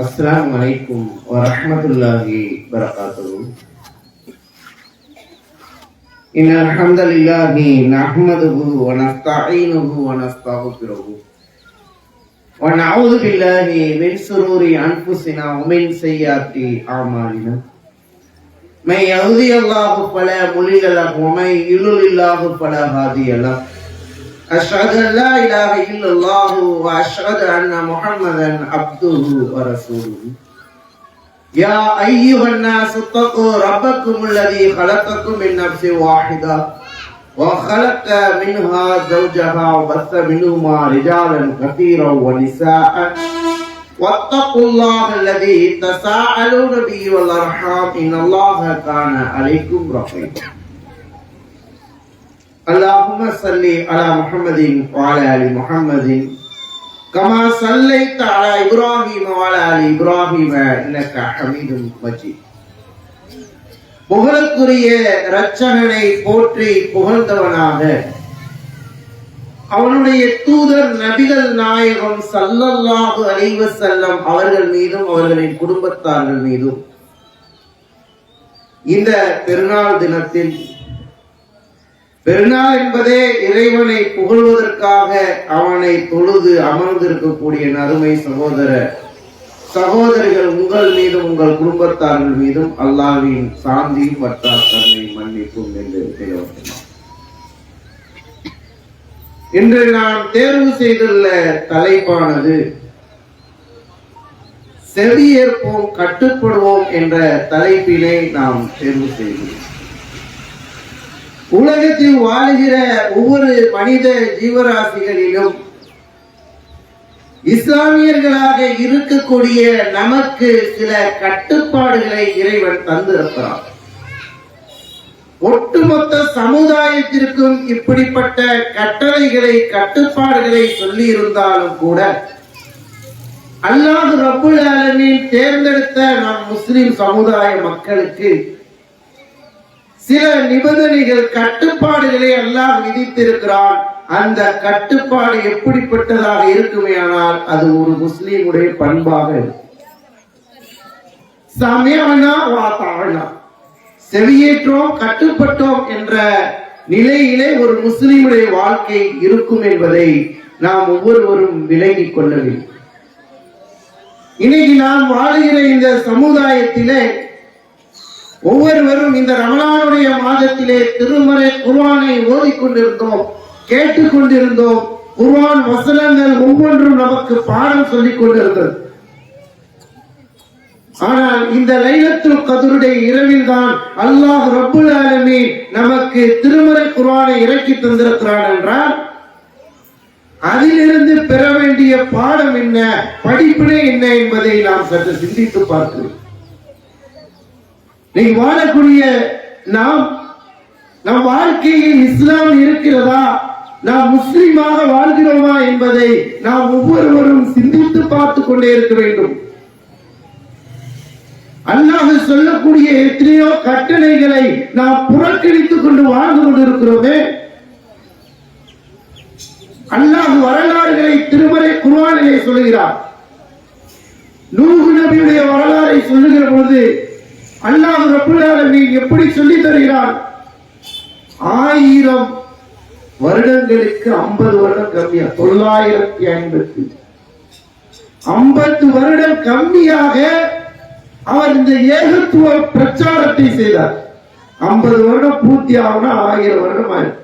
السلام عليكم ورحمة الله وبركاته. إن الحمد لله نحمده ونستعينه ونستغفره ونعوذ بالله من شرور أنفسنا ومن سيئات أعمالنا. من يهده الله فلا مضل له ومن يضلل الله فلا هادي له. أشهد أن لا إله إلا الله وأشهد أن محمدا عبده ورسوله. يا أيها الناس اتقوا ربكم الذي خلقكم من نفس واحدة وخلق منها زوجها وبث منهما رجالا كثيرا ونساء واتقوا الله الذي تساءلون به والأرحام إن الله كان عليكم رقيبا. اللهم صل على محمد وعلى آل محمد كما صليت على إبراهيم وعلى آل إبراهيم إنك حميد مجيد. புகழுக்குரிய இரட்சகனை போற்றி புகழ்ந்தவனாக அவனுடைய தூதர் நபிகள் நாயகம் ஸல்லல்லாஹு அலைஹி வஸல்லம் அவர்கள் மீதும் அவர்களின் குடும்பத்தார்கள் மீதும் இந்த பெருநாள் தினத்தில், பெருநாள் என்பதே இறைவனை புகழ்வதற்காக அவனை தொழுது அமர்ந்திருக்கக்கூடிய நறுமை சகோதரிகள் உங்கள் மீதும் உங்கள் குடும்பத்தார்கள் மீதும் அல்லாஹ்வின் சாந்தி பற்றாத்தன்மை மன்னிப்பும் என்று நிலவட்டும். இன்று நாம் தேர்வு செய்துள்ள தலைப்பானது செவியேற்போம் கட்டுப்படுவோம் என்ற தலைப்பினை நாம் தேர்வு செய்தோம். உலகத்தில் வாழ்கிற ஒவ்வொரு மனித ஜீவராசிகளிலும் இஸ்லாமியர்களாக இருக்கக்கூடிய நமக்கு சில கட்டுப்பாடுகளை இறைவன் தந்திருக்கிறார். ஒட்டுமொத்த சமுதாயத்திற்கும் இப்படிப்பட்ட கட்டளைகளை கட்டுப்பாடுகளை சொல்லி இருந்தாலும் கூட அல்லாஹ் ரப்புல் ஆலமீன் தேர்ந்தெடுத்த நம் முஸ்லிம் சமுதாய மக்களுக்கு சில நிபந்தனைகள் கட்டுப்பாடுகளை அல்லாஹ் விதித்திருக்கிறான். அந்த கட்டுப்பாடு எப்படிப்பட்டதாக இருக்குமே ஆனால் அது ஒரு முஸ்லிமுடைய பண்பாக செவியேற்றோம் கட்டுப்பட்டோம் என்ற நிலையிலே ஒரு முஸ்லிமுடைய வாழ்க்கை இருக்கும் என்பதை நாம் ஒவ்வொருவரும் விளங்கிக் கொள்ள வேண்டும். இன்னைக்கு நாம் வாழ்கிற இந்த சமுதாயத்திலே ஒவ்வொருவரும் இந்த ரமலானுடைய மாதத்திலே திருமறை குர்ஆனை ஓதிக்கொண்டிருந்தோம், கேட்டுக்கொண்டிருந்தோம். குர்ஆன் வசனங்கள் ஒவ்வொன்றும் நமக்கு பாடம் சொல்லிக் கொண்டிருந்தது. ஆனால் இந்த லைலத்துல் கத்ருடைய இரவில் தான் அல்லாஹ் ரப்புல் ஆலமீன் நமக்கு திருமறை குர்ஆனை இறக்கி தந்திருக்கிறான் என்றால் அதிலிருந்து பெற வேண்டிய பாடம் என்ன, படிப்பினை என்ன என்பதை நாம் சற்று சிந்தித்து பார்க்கிறோம். நீ வாழக்கூடிய நம் வாழ்க்கையில் இஸ்லாம் இருக்கிறதா, நாம் முஸ்லிமாக வாழ்கிறோமா என்பதை நாம் ஒவ்வொருவரும் சிந்தித்து பார்த்து கொண்டே இருக்க வேண்டும். அல்லாஹ் சொல்லக்கூடிய எத்தனையோ கட்டளைகளை நாம் புறக்கணித்துக் கொண்டு வாழ்ந்து கொண்டிருக்கிறோமே. அல்லாஹ் வரலாறுகளை திருமறை குர்ஆனிலே சொல்லுகிறார். நூஹ் நபியுடைய வரலாறை சொல்லுகிற பொழுது அல்லாஹ் ரப்புல் ஆலமீன் எப்படி சொல்லி தருகிறார்? 1000 வருடங்களுக்கு 50 வருடம் கம்மியா, 950 50 வருடம் கம்மியாக அவர் இந்த ஏகத்துவ பிரச்சாரத்தை செய்தார். 50 வருடம் பூர்த்தி ஆகுனா 1000 வருடம் ஆயிடும்.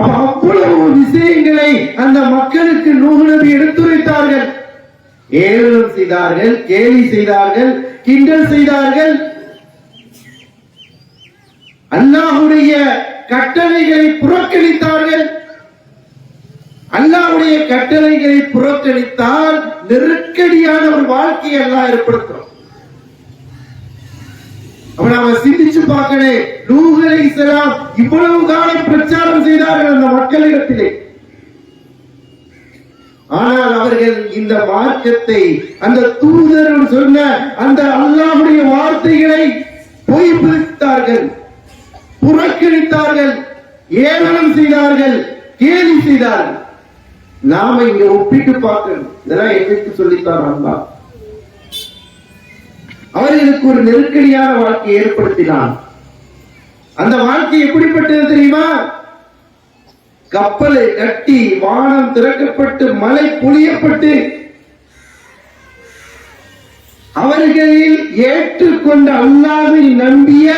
அவ்வளவு விஷயங்களை அந்த மக்களுக்கு நூஹ் நபி எடுத்துரைத்தார்கள். ஏளனம் செய்தார்கள், கேலி செய்தார்கள், கிண்டல் செய்தார்கள். அல்லாஹ்வுடைய கட்டளைகளை புறக்கணித்தார்கள். அல்லாஹ்வுடைய கட்டளைகளை புறக்கணித்தால் நெருக்கடியான ஒரு வாழ்க்கையை அல்லாஹ் ஏற்படுத்தும். அப்ப நாம சிந்திச்சு பார்க்கணும். நூஹ் அலைஹிஸ்ஸலாம் இவ்வளவு காலம் பிரச்சாரம் செய்தார்கள் அந்த மக்களிடத்திலே. ஆனால் அவர்கள் இந்த மார்க்கத்தை, அந்த தூதர் சொன்ன அந்த அல்லாஹ்வுடைய வார்த்தைகளை பொய்ப்பித்தார்கள், புறக்கணித்தார்கள், ஏளனம் செய்தார்கள், கேலி செய்தார்கள். நாம இங்க ஒப்பிட்டு பார்க்கணும். இதெல்லாம் எங்களுக்கு சொல்லித்தான் அல்லாஹ். அவர்களுக்கு ஒரு நெருக்கடியான வாழ்க்கையை ஏற்படுத்தினான். அந்த வாழ்க்கை எப்படிப்பட்டது தெரியுமா? கப்பலை கட்டி வானம் திறக்கப்பட்டு மழை பொழியப்பட்டு அவர்களில் ஏற்றுக்கொண்ட அல்லாஹ்வை நம்பிய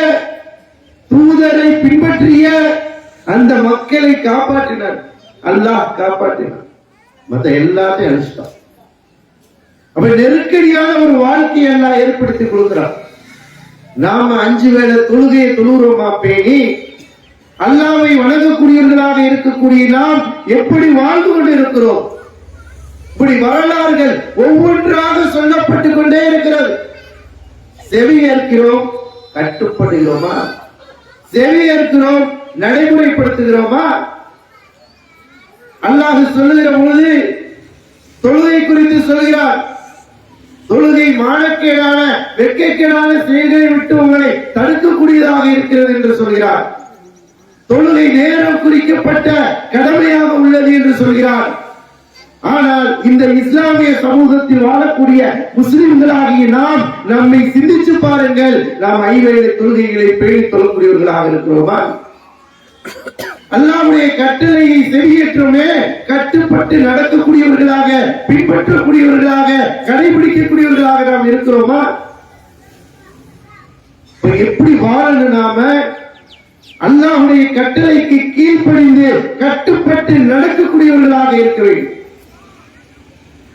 தூதரை பின்பற்றிய அந்த மக்களை காப்பாற்றினார். அல்லாஹ் காப்பாற்றினார். மற்ற எல்லாத்தையும் அழிச்சிட்டான். அப்ப நெருக்கடியான ஒரு வாழ்க்கையை எல்லாம் ஏற்படுத்தி கொடுக்கிறார். நாம 5 வேளை தொழுகையை தொழுகிறோமா பேணி அல்லாஹ்வை வணங்கக்கூடியவர்களாக இருக்கக்கூடிய நாம் எப்படி வாழ்ந்து கொண்டு இருக்கிறோம்? இப்படி வரலாறுகள் ஒவ்வொன்றாக சொல்லப்பட்டுக் கொண்டே இருக்கிறது. செவி ஏற்கிறோம், கட்டுப்படுகிறோமா? செவி ஏற்கிறோம், நடைமுறைப்படுத்துகிறோமா? அல்லாஹ் சொல்லுகிற பொழுது தொழுகை குறித்து சொல்கிறார். தொழுகை மானக்கேடான வெட்கக்கேடான செயல்களை விட்டு உங்களை தடுக்கக்கூடியதாக இருக்கிறது என்று சொல்கிறார். தொழுகை நேரம் குறிக்கப்பட்ட கடமையாக உள்ளது என்று சொல்கிறார். ஆனால் இந்த இஸ்லாமிய சமூகத்தில் வாழக்கூடிய முஸ்லிம்களாகிய நாம் நம்மை சிந்திச்சு பாருங்கள். நாம் 5 வேளை தொழுகைகளை பேணி தொழக்கூடியவர்களாக இருக்கிறோமா? அல்லாஹ்வுடைய கட்டளையை செவியேற்றோமே, கட்டுப்பட்டு நடக்கக்கூடியவர்களாக, பின்பற்றக்கூடியவர்களாக, கடைபிடிக்கக்கூடியவர்களாக நாம் இருக்கிறோமா? எப்படி வாழணும்? நாம அல்லாஹ்வுடைய கட்டளைக்கு கீழ்ப்படிந்து கட்டுப்பட்டு நடக்கக்கூடியவர்களாக இருக்க வேண்டும்.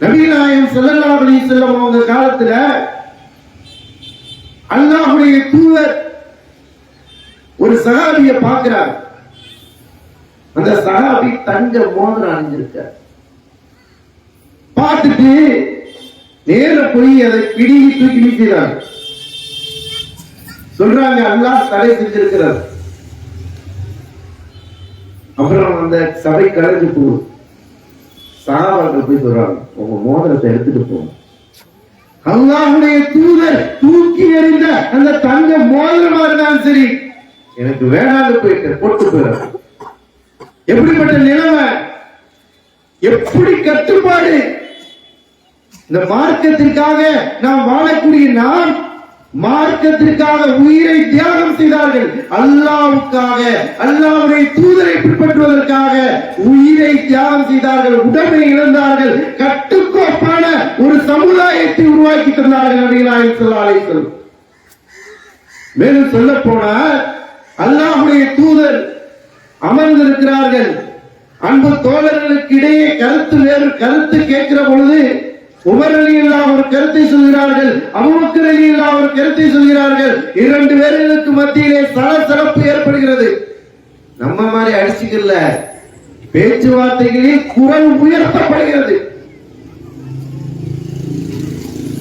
நபிகள் நாயகம் ஸல்லல்லாஹு அலைஹி வஸல்லம் அவங்க காலத்துல அல்லாஹ்வுடைய தூதர் ஒரு சஹாபியை பார்க்கிறார். அந்த சஹாபி தங்க மோதிரம் அணிஞ்சிருக்கார். பார்த்துட்டு நேர போய் அதை பிடிங்கி தூக்கி வீசுறாங்க. சொல்றாங்க அல்லாஹ் தடை செஞ்சிருக்கிறார். அப்புறம் அந்த சபை கலைஞ்சு போகும். சஹாபாக்கள் போய் சொல்றாங்க, உங்க மோதிரத்தை எடுத்துட்டு போங்க. அல்லாஹ்வுடைய தூதர் தூக்கி எறிந்த அந்த தங்க மோதிரமா இருந்தாலும் சரி, எனக்கு வேணான்னு போயிட்டு போட்டு போயிடாது. எப்படிப்பட்ட நிலைமை, எப்படி கட்டுப்பாடு! இந்த மார்க்கத்திற்காக நாம் வாழக்கூடிய நாம் மார்க்கத்திற்காக உயிரை தியாகம் செய்தார்கள். அல்லாஹ்வுக்காக, அல்லாஹ்வுடைய தூதரை பின்பற்றுவதற்காக உயிரை தியாகம் செய்தார்கள். உடமை இழந்தார்கள். கட்டுக்கோப்பான ஒரு சமுதாயத்தை உருவாக்கி தந்தார்கள் நபிகள் நாயகம் ஸல்லல்லாஹு அலைஹி வஸல்லம். மேலும் சொல்ல போனால் அல்லாஹ்வுடைய தூதர் அமர்ந்திருக்கிறார்கள். அன்பு தோழர்களுக்கு இடையே கருத்து கேட்கிற பொழுது உமர் ரலியல்லாஹு ஒரு கருத்தை சொல்கிறார்கள், அபூபக்கர் ரலியல்லாஹு ஒரு கருத்தை சொல்கிறார்கள். 2 பேர்களுக்கு மத்தியிலே சலசலப்பு ஏற்படுகிறது. நம்ம மாதிரி அடிச்சுக்கல, பேச்சுவார்த்தைகளில் குரல் உயர்த்தப்படுகிறது.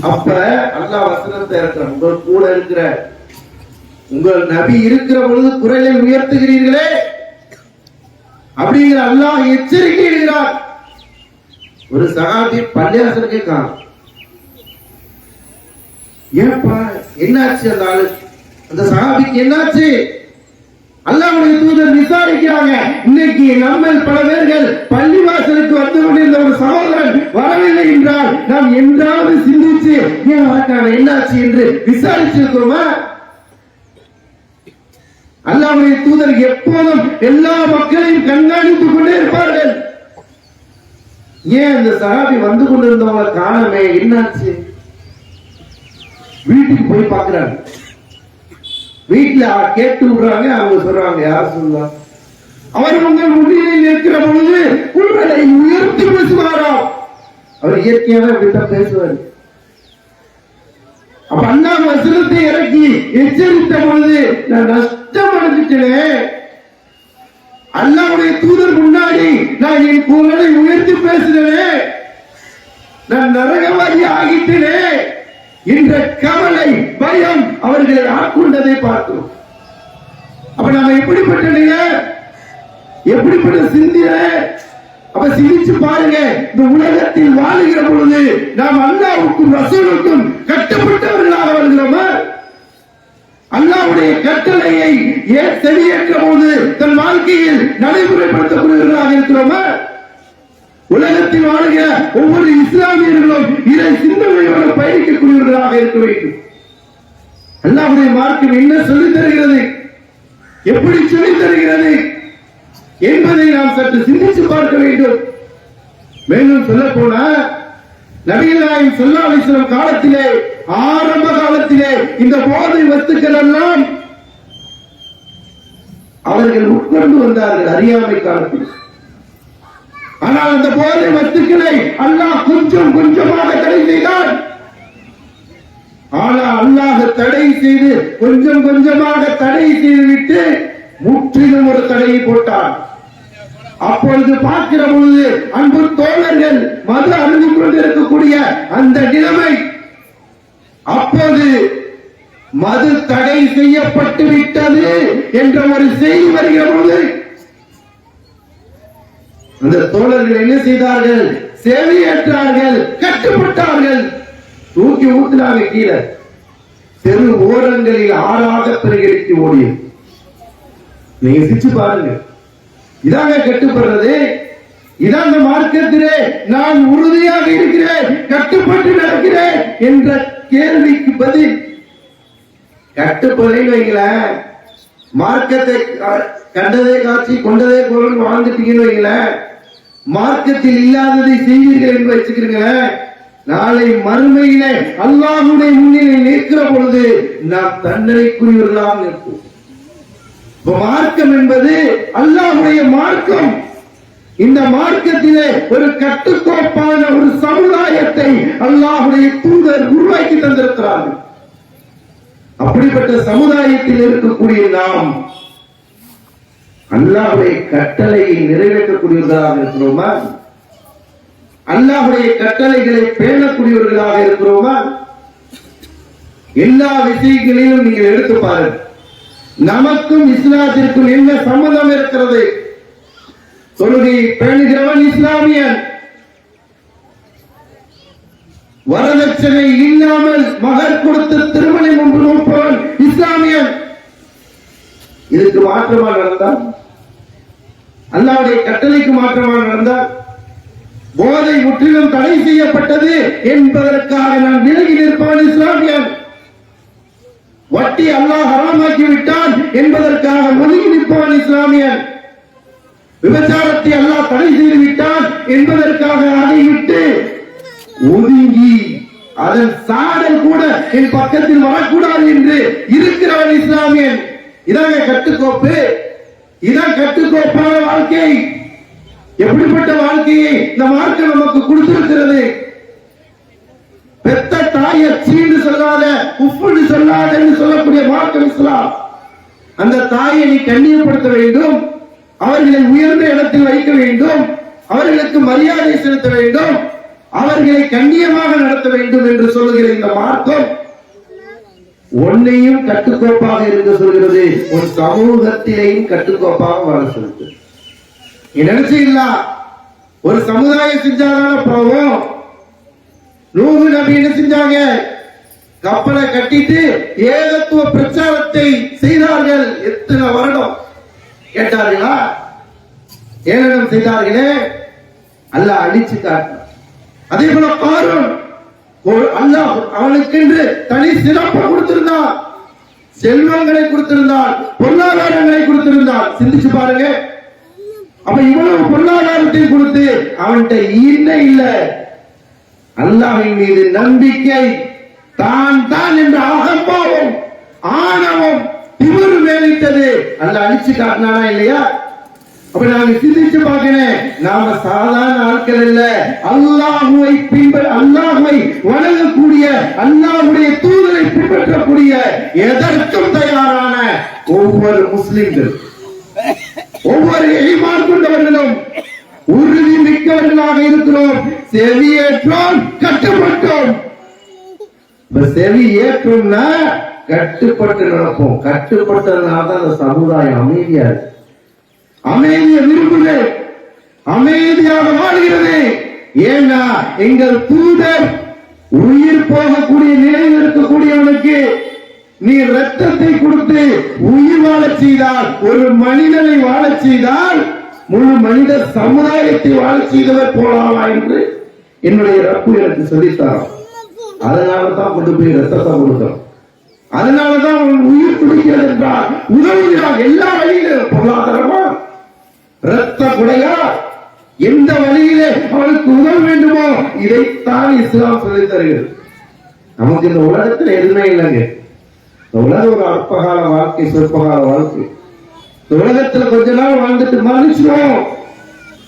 அப்ப அல்லாஹ் வசனத்தை இறக்குற, உங்கள் கூட இருக்கிற உங்கள் நபி இருக்கிற பொழுது குரலை உயர்த்துகிறீர்களே அப்படிங்கிற அல்லாஹ் எச்சரிக்கை இடுகிறார். ஒரு சஹாபி பள்ளியாசலுக்கே காணும். ஏப்பா என்னாச்சு? அந்த ஆளு, அந்த சஹாபிக்கு என்னாச்சு? அல்லாஹ்வுடைய தூதர் விசாரிக்கிறாங்க. இன்னைக்கு நம்ம பல பேர்கள் பள்ளிவாசலுக்கு வந்து கொண்டிருந்த ஒரு சகோதரன் வரவில்லை என்றால் நாம் என்றாவது சிந்திச்சு ஏன் வரக்கான என்னாச்சு என்று விசாரிச்சிருக்கிறோமா? அல்லாஹ்வுடைய தூதர் எப்போதும் எல்லா மக்களையும் கண்காணித்துக் கொண்டே இருப்பார்கள். ஏன் அந்த சஹாபி வந்து கொண்டிருந்தவங்களை காணமே, என்னாச்சு? வீட்டுக்கு போய் பார்க்கிறாங்க. வீட்டுல கேட்டு விடுறாங்க. அவங்க சொல்றாங்க, யார் சொல்லலாம், அவர் உங்கள் முன்னிலையில் இருக்கிற பொழுது உங்களை உயர்த்தி பேசுவாராம். அவர் இயற்கையாக அப்படித்தான் பேசுவார். அப்ப அல்லாஹ் வசனத்தை இறக்கி எச்சரித்த பொழுது நான் நஷ்டம் அடைஞ்சிட்டேன். அல்லாஹ்வுடைய தூதர் முன்னாடி நான் என் குரலை உயர்த்தி பேசுகிறேன், நான் நரகவாதி ஆகிட்டேனே என்ற கவலை, பயம் அவர்களை ஆட்கொண்டதை பார்க்கிறோம். அப்ப நாம எப்படிப்பட்ட நிலை, எப்படிப்பட்ட சிந்தனை! அப்ப சிந்திச்சு பாருங்க. இந்த உலகத்தில் வாழுகிற பொழுது நாம் அல்லாஹ்வுக்கும் ரசூலுக்கும் கட்டுப்பட்டவர்களாக வருகிறோமா? அல்லாஹ்வுடைய கட்டளையை செவியேற்ற போது தன் வாழ்க்கையில் நடைமுறைப்படுத்தக்கூடியவர்களாக இருக்கிறோமா? உலகத்தில் வாழ்கிற ஒவ்வொரு இஸ்லாமியர்களும் இறை சிந்தனையோடு பயணிக்கக்கூடியவர்களாக இருக்க வேண்டும். அல்லாஹ்வுடைய மார்க்கம் என்ன சொல்லித் தருகிறது, எப்படி சொல்லித் தருகிறது என்பதை நாம் சற்று சிந்தித்து பார்க்க வேண்டும். மேலும் சொல்ல போனா நபிகள் நாயகம் ஸல்லல்லாஹு அலைஹி வஸல்லம் காலத்திலே, ஆரம்ப காலத்திலே இந்த போதை வஸ்துக்கள் எல்லாம் அவர்கள் உட்கொண்டு வந்தார்கள் அறியாமை காலத்தில். ஆனால் அந்த போதை வஸ்துக்களை அல்லாஹ் கொஞ்சம் கொஞ்சமாக தடை செய்தான். ஆனால் அல்லாஹ் தடை செய்து கொஞ்சம் கொஞ்சமாக தடை செய்துவிட்டு முற்றிலும் ஒரு தடையை போட்டான். அப்பொழுது பார்க்கிற பொழுது அன்பு தோழர்கள் மது அருந்தி கொண்டிருக்கக்கூடிய அந்த நிலைமை, அப்போது மது தடை செய்யப்பட்டு விட்டது என்ற ஒரு செய்தி வருகிற பொழுது அந்த தோழர்கள் என்ன செய்தார்கள்? செவியேற்றார்கள், கட்டுப்பட்டார்கள், தூக்கி ஊத்தினாங்க கீழே. தெரு ஓரங்களில் ஆறாக பெருகெடுத்து ஓடியது. நீங்க சிச்சு பாருங்க. இதாங்க கட்டுப்படுறது. இதான் இந்த மார்க்கத்திலே நான் உறுதியாக இருக்கிறேன், கட்டுப்பட்டு நடக்கிறேன் என்ற கேள்விக்கு பதில். கட்டுப்படலை வைங்களேன், மார்க்கத்தை கண்டதே காட்சி கொண்டதே பொருள் வாழ்ந்துட்டீங்கன்னு வைங்களேன், மார்க்கத்தில் இல்லாததை செய்வீர்கள் என்று வச்சுக்கிறீங்களேன், நாளை மறுமையிலே அல்லாஹ்வுடைய முன்னிலை நிற்கிற பொழுது நாம் தண்டனைக்குரியவர்களாக நிற்போம். மார்க்கம் என்பது அல்லாஹ்வுடைய மார்க்கம். இந்த மார்க்கத்திலே ஒரு கட்டுக்கோப்பான ஒரு சமுதாயத்தை அல்லாஹ்வுடைய தூதர் உருவாக்கி தந்திருக்கிறார்கள். அப்படிப்பட்ட சமுதாயத்தில் இருக்கக்கூடிய நாம் அல்லாஹ்வுடைய கட்டளையை நிறைவேற்றக்கூடியவர்களாக இருக்கிறோமா? அல்லாஹ்வுடைய கட்டளைகளை பேணக்கூடியவர்களாக இருக்கிறோமா? எல்லா விஷயங்களிலும் நீங்கள் எடுத்து பாருங்கள். நமக்கும் இஸ்லாத்திற்கும் என்ன சம்பந்தம் இருக்கிறது? தொழுகை பேணுகிறவன் இஸ்லாமியன், வரதட்சணை இல்லாமல் மகர் கொடுத்து திருமணம் ஒன்று நோப்பவன் இஸ்லாமியன். இதுக்கு மாற்றமா நடந்தால், அல்லாஹ்வுடைய கட்டளைக்கு மாற்றமா நடந்தால், போதை முற்றிலும் தடை செய்யப்பட்டது என்பதற்காக நான் விலகி நிற்பவன் இஸ்லாமியன். வட்டி அல்லாஹ் ஹராமாக்கி விட்டான் என்பதற்காக ஒதுங்கி நிற்பவன் இஸ்லாமியன். விபச்சாரத்தை அல்லாஹ் தடை செய்து விட்டான் என்பதற்காக அதை விட்டு ஒதுங்கி அதன் சாடல் கூட என் பக்கத்தில் வரக்கூடாது என்று இருக்கிறவன் இஸ்லாமியன். இதாங்க கட்டுக்கோப்பு. இதான் கட்டுக்கோப்பான வாழ்க்கை. எப்படிப்பட்ட வாழ்க்கையை இந்த மார்க்கம் நமக்கு கொடுத்திருக்கிறது? பெத்த தாயை சீண்டு சொல்லாத, உப்புன்னு சொல்லாத என்று சொல்லக்கூடிய மார்க்கம் இஸ்லாம். அந்த தாயை நீ கண்ணியப்படுத்த வேண்டும், அவர்களை உயர்ந்த இடத்தில் வைக்க வேண்டும், அவர்களுக்கு மரியாதை செலுத்த வேண்டும், அவர்களை கண்ணியமாக நடத்த வேண்டும் என்று சொல்லுகிற இந்த மார்க்கம் உன்னையும் கட்டுக்கோப்பாக இருக்க சொல்கிறது, உன் சமூகத்திலேயும் கட்டுக்கோப்பாக வாழ சொல்லுது. நீ நினைச்சீங்களா ஒரு சமுதாயம் செஞ்சாதான போவோம்? நூஹ் நபி என்ன செஞ்சாங்க? கப்பலை கட்டிட்டு ஏகத்துவ பிரச்சாரத்தை செய்தார்கள். எத்தனை வருடம் கேட்டார்களா? ஏளனம் செய்தார்களே, அல்லாஹ் அழிச்சு காட்டான். அதே போல காரூன், அல்லாஹ் அவனுக்கென்று தனி சிறப்பு கொடுத்திருந்தான், செல்வங்களை கொடுத்திருந்தான், பொருளாதாரங்களை கொடுத்திருந்தான். சிந்திச்சு பாருங்க. அப்ப இவ்வளவு பொருளாதாரத்தை கொடுத்து அவன்கிட்ட ஈர்ந்த இல்ல, அல்லாஹ்வின் மீது நம்பிக்கை, தான் தான் என்ற அகம்பாவம், ஆணவம், திமிரு மேலிட்டது. அல்லாஹ் அழிச்சு காட்டினானா இல்லையா? அப்ப நாங்க சிந்திச்சு பார்க்கிறேன். நாம சாதாரண ஆட்கள் இல்ல, அல்லாஹ்வை அல்லாஹ்வை வணங்கக்கூடிய, அல்லாஹ்வுடைய தூதரை பின்பற்றக்கூடிய, எதற்கும் தயாரான ஒவ்வொரு முஸ்லிம்கள், ஒவ்வொரு ஈமான் கொண்டவர்களும் உறுதி மிக்கவர்களாக இருக்கிறோம். செவியேற்றோம், கட்டுப்பட்டோம். செவி ஏற்றோம்னா கட்டுப்பட்டு நடப்போம். கட்டுப்பட்டதுனால தான் அந்த சமுதாயம் அமைதியா இருக்கு. அமைதியை விரும்புது, அமைதியாக வாழ்கிறது. ஏன்னா எங்கள் தூதர் உயிர் போகக்கூடிய நிலையில் இருக்கக்கூடியவனுக்கு நீ ரத்தத்தை கொடுத்து உயிர் வாழச் செய்தால், ஒரு மனிதனை வாழச் செய்தால் முழு மனித சமுதாயத்தை வாழ செய்தவர் போலாமா என்று என்னுடைய ரப்பு எனக்கு சொல்லித்தாராம். அதனாலதான் கொண்டு போய் ரத்தத்தை கொடுத்தோம். அதனாலதான் அவன் உயிர் துடிக்கிறது என்றால் உதவுகிறார். எல்லா வழியிலும் பொருளாதாரமா, ரத்த குடையா, எந்த வழியிலே அவனுக்கு உதவ வேண்டுமோ இதைத்தான் இஸ்லாம் சொல்லி தருகிறது. நமக்கு இந்த உலகத்துல எதுவுமே இல்லைங்க. இந்த உலகம் ஒரு அற்பகால வாழ்க்கை, சொற்பகால வாழ்க்கை. இந்த உலகத்துல கொஞ்ச நாள் வாழ்ந்துட்டு மன்னிச்சிடும்.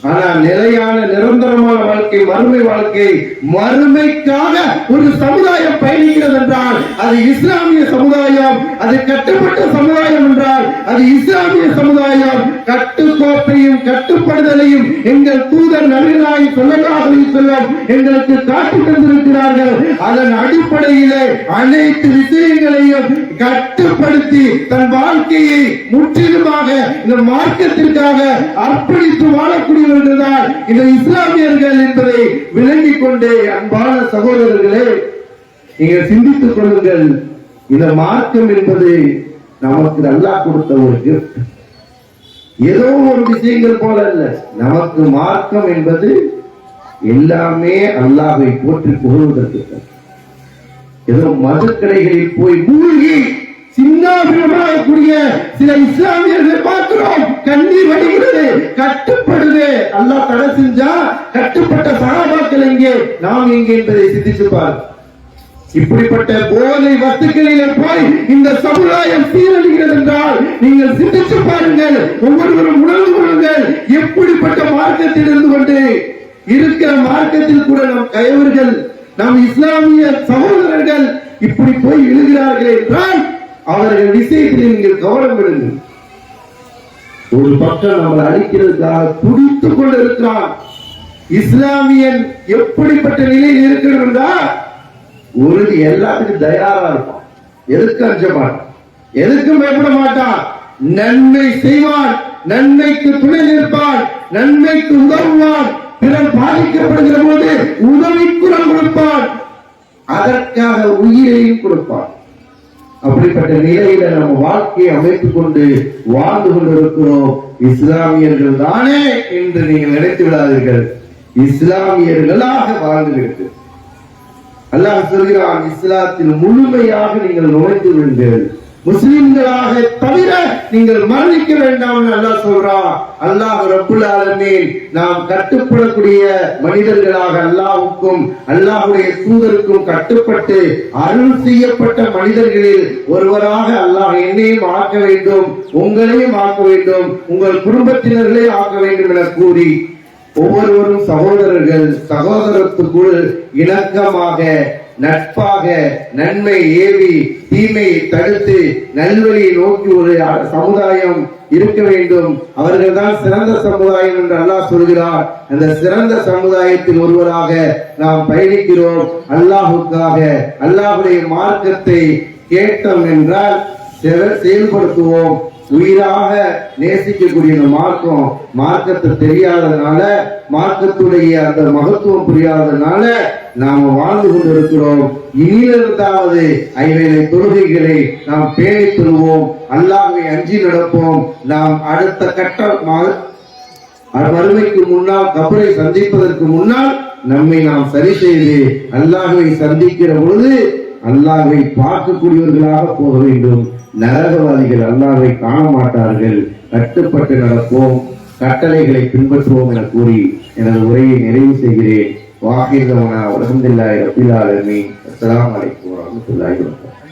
ஆனா நிலையான நிரந்தரமான வாழ்க்கை, மறுமை வாழ்க்கை, மறுமைக்காக ஒரு சமுதாயம் பயணிக்கிறது என்றால் அது இஸ்லாமிய சமுதாயம். அது கட்டுப்பட்ட சமுதாயம் என்றால் அது இஸ்லாமிய சமுதாயம். கட்டுக்கோப்பையும் கட்டுப்படுதலையும் எங்கள் தூதர் நபிகளாய் ஸல்லல்லாஹு அலைஹி வஸல்லம் எங்களுக்கு காட்டி தந்திருக்கிறார்கள். அதன் அடிப்படையிலே அனைத்து விஷயங்களையும் கட்டுப்படுத்தி தன் வாழ்க்கையை முற்றிலுமாக இந்த மார்க்கத்திற்காக அர்ப்பணித்து வாழக்கூடிய தான் இந்த இஸ்லாமியர்கள் என்பதை விளங்கிக் கொண்டே அன்பான சகோதரர்களே, நீங்கள் சிந்தித்துக் கொள்ளுங்கள். இந்த மார்க்கம் என்பது நமக்கு அல்லாஹ் கொடுத்த ஒரு கிஃப்ட். ஏதோ ஒரு விஷயங்கள் போல அல்ல. நமக்கு மார்க்கம் என்பது எல்லாமே அல்லாஹ்வை போற்றி புகழ்வதற்கு. ஏதோ மதுக்கடைகளில் போய் மூழ்கி சின்னாபிரமாகக்கூடிய சில இஸ்லாமியர்களை பார்க்கிறோம். கண்ணீர் வடிகிறது, கட்டுப்படுது. அல்லாஹ் தடை செஞ்சா கட்டுப்பட்ட சகாபாக்கள் எங்கே, நாம் எங்கே என்பதை சிந்திச்சு பார். இப்படிப்பட்ட போதை வஸ்துக்களிலே போய் இந்த சமுதாயம் சீரழிகிறது என்றால் நீங்கள் சிந்திச்சு பாருங்கள். ஒவ்வொருவரும் உணர்ந்து கொள்ளுங்கள். எப்படிப்பட்ட மார்க்கத்தில் இருந்து கொண்டு இருக்கிற மார்க்கத்தில் கூட நம் கயவர்கள், நம் இஸ்லாமிய சகோதரர்கள் இப்படி போய் எழுகிறார்கள் என்றால் அவர்கள் விஷயத்தில் நீங்கள் கவனம் விடுங்கள். ஒரு பக்கம் நம்மளை அழிக்கிறதுக்காக துடித்துக் கொண்டு இருக்கிறான். இஸ்லாமியன் எப்படிப்பட்ட நிலையில் இருக்கணும் என்றால் உறுதி எல்லாத்துக்கும் தயாரா இருப்பான். எதுக்கு அஞ்ச மாட்டான், எதுக்கும் பயப்பட மாட்டான். நன்மை செய்வான், நன்மைக்கு துணை நிற்பான், நன்மைக்கு உதவுவான். பிறர் பாதிக்கப்படுகிற போது உதவி குரல் கொடுப்பான், அதற்காக உயிரையும் கொடுப்பான். அப்படிப்பட்ட நிலையில நம்ம வாழ்க்கையை அமைத்துக் கொண்டு வாழ்ந்து கொண்டிருக்கிறோம். இஸ்லாமியர்கள் தானே என்று நீங்கள் நினைத்து விடாதீர்கள். இஸ்லாமியர்களாக வாழ்ந்துவிட்டு அல்லாஹ் சொல்கிறான், இஸ்லாத்தில் முழுமையாக நீங்கள் நுழைந்து விடுங்கள். முஸ்லிம்களாக தவிர நீங்கள் மரணிக்க வேண்டாம் அல்லாஹ் சொல்றான். அல்லாஹ் ரப்புல் ஆலமீன் நாம் கட்டுப்படக்கூடிய மனிதர்களாக அல்லாஹ்வுக்கும் அல்லாஹ்வுடைய தூதருக்கும் கட்டுப்பட்டு அருள் செய்யப்பட்ட மனிதர்களில் ஒருவராக அல்லாஹ் என்னையும் ஆக்க வேண்டும், உங்களையும் ஆக்க வேண்டும், உங்கள் குடும்பத்தினர்களையும் ஆக்க வேண்டும் என கூறி ஒவ்வொருவரும் சகோதரர்கள், சகோதரத்துக்குள் இணக்கமாக நட்பாக நன்மை ஏவி தீமையை தடுத்து நல்வழியை நோக்கி ஒரு சமுதாயம் இருக்க வேண்டும். அவர்கள் தான் சிறந்த சமுதாயம் என்று அல்லாஹ் சொல்கிறார். அந்த சிறந்த சமுதாயத்தில் ஒருவராக நாம் பயணிக்கிறோம். அல்லாஹுக்காக அல்லாஹுடைய மார்க்கத்தை கேட்டோம் என்றால் செயல்படுத்துவோம். உயிராக நேசிக்கக்கூடிய இந்த மார்க்கத்தை தெரியாததுனால, மார்க்கத்துடைய அந்த மகத்துவம் புரியாததுனால நாம வாழ்ந்து கொண்டிருக்கிறோம். இனியிலிருந்தாவது ஐவேளை தொழுகைகளை நாம் பேணி கொள்வோம், அல்லாஹ்வை அஞ்சி நடப்போம். நாம் அடுத்த கட்ட மறுமைக்கு முன்னால், கபரை சந்திப்பதற்கு முன்னால் நம்மை நாம் சரி செய்து அல்லாஹ்வை சந்திக்கிற பொழுது அல்லாஹ்வை பார்க்கக்கூடியவர்களாக போக வேண்டும். நரகவாதிகள் அல்லாஹ்வை காண மாட்டார்கள். கட்டுப்பட்டு நடப்போம், கட்டளைகளை பின்பற்றுவோம் என கூறி எனது உரையை நிறைவு செய்கிறேன். வாஹிதவனா அல்ஹம்துலில்லாஹி ரப்பில் ஆலமீன். அஸ்ஸலாமு அலைக்கும் வரஹ்மத்துல்லாஹி வபரகாத்துஹு.